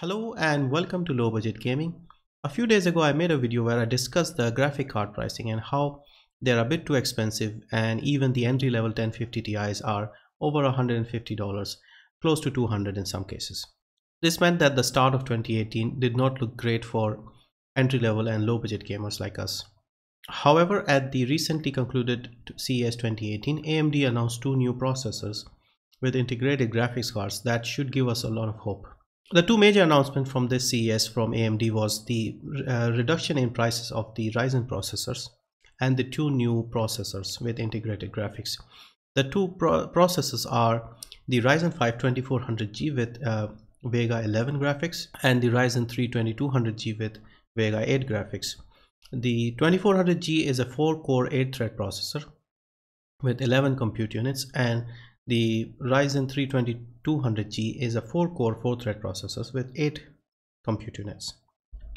Hello and welcome to Low Budget Gaming. A few days ago I made a video where I discussed the graphic card pricing and how they're a bit too expensive, and even the entry level 1050 Ti's are over $150, close to $200 in some cases. This meant that the start of 2018 did not look great for entry level and low budget gamers like us. However, at the recently concluded CES 2018, AMD announced two new processors with integrated graphics cards that should give us a lot of hope. The two major announcements from this CES from AMD was the reduction in prices of the Ryzen processors and the two new processors with integrated graphics. The two processors are the Ryzen 5 2400G with Vega 11 graphics and the Ryzen 3 2200G with Vega 8 graphics. The 2400G is a 4-core 8-thread processor with 11 compute units, and the Ryzen 3 2200G is a 4-core 4-thread processor with 8 compute units.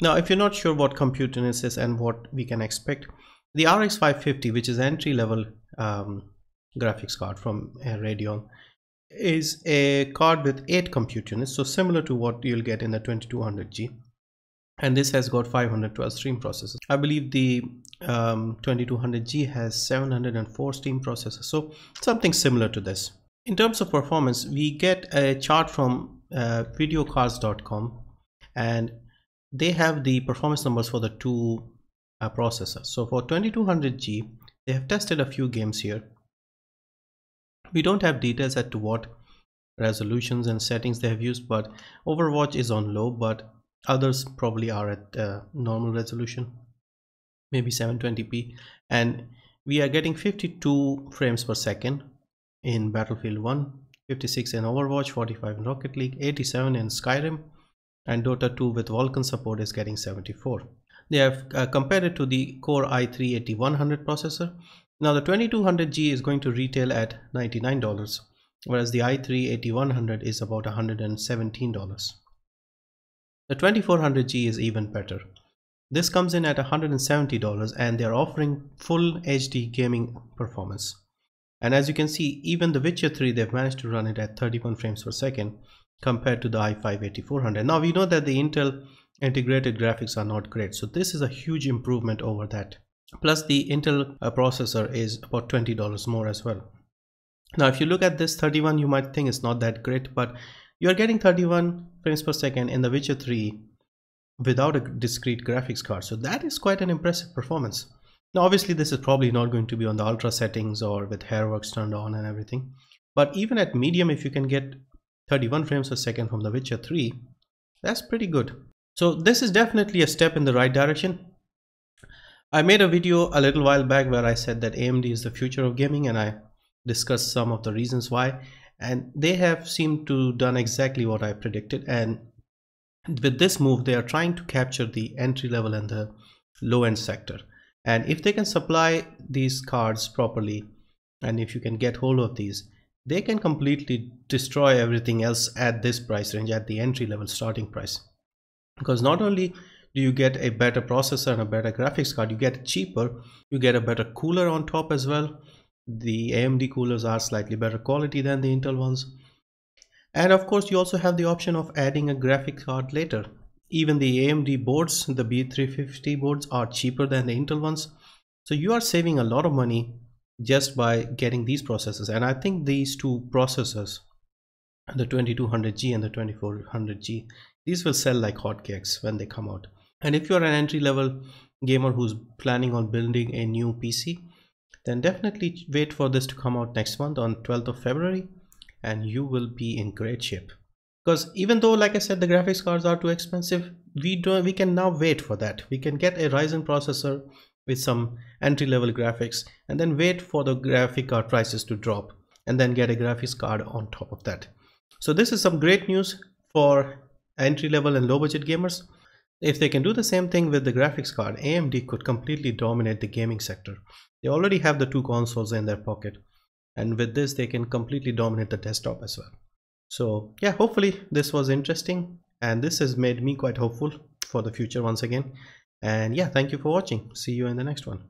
Now, if you're not sure what compute units is and what we can expect, the RX 550, which is entry-level graphics card from Radeon, is a card with 8 compute units, so similar to what you'll get in the 2200G. And this has got 512 stream processors. I believe the 2200G has 704 stream processors, so something similar to this. In terms of performance, we get a chart from videocards.com, and they have the performance numbers for the two processors. So for 2200G, they have tested a few games here. We don't have details as to what resolutions and settings they have used, but Overwatch is on low, but others probably are at normal resolution, maybe 720p, and we are getting 52 frames per second in Battlefield 1, 56 in Overwatch, 45 in Rocket League, 87 in Skyrim, and Dota 2 with Vulkan support is getting 74. They have compared it to the Core i3-8100 processor. Now the 2200G is going to retail at $99, whereas the i3-8100 is about $117. The 2400G is even better. This comes in at $170, and they're offering full HD gaming performance. And as you can see, even the Witcher 3, they've managed to run it at 31 frames per second compared to the i5-8400. Now we know that the Intel integrated graphics are not great, so this is a huge improvement over that. Plus the Intel processor is about $20 more as well. Now if you look at this 31, you might think it's not that great, but you are getting 31 frames per second in the Witcher 3 without a discrete graphics card, so that is quite an impressive performance. Now obviously this is probably not going to be on the ultra settings or with hairworks turned on and everything, but even at medium, if you can get 31 frames per second from the Witcher 3, that's pretty good. So this is definitely a step in the right direction. I made a video a little while back where I said that AMD is the future of gaming, and I discussed some of the reasons why, and they have seemed to done exactly what I predicted. And with this move, they are trying to capture the entry level and the low end sector, and if they can supply these cards properly, and if you can get hold of these, they can completely destroy everything else at this price range, at the entry level starting price. Because not only do you get a better processor and a better graphics card, you get it cheaper, you get a better cooler on top as well. The AMD coolers are slightly better quality than the Intel ones, and of course you also have the option of adding a graphics card later. Even the AMD boards, the B350 boards, are cheaper than the Intel ones, so you are saving a lot of money just by getting these processors. And I think these two processors, the 2200G and the 2400G, these will sell like hotcakes when they come out. And if you're an entry-level gamer who's planning on building a new PC, then definitely wait for this to come out next month on 12th of February, and you will be in great shape. Because even though, like I said, the graphics cards are too expensive, we can now wait for that. We can get a Ryzen processor with some entry-level graphics, and then wait for the graphic card prices to drop, and then get a graphics card on top of that. So this is some great news for entry-level and low-budget gamers. If they can do the same thing with the graphics card, AMD could completely dominate the gaming sector. They already have the two consoles in their pocket, and with this they can completely dominate the desktop as well. So yeah, hopefully this was interesting, and this has made me quite hopeful for the future once again. And yeah, thank you for watching. See you in the next one.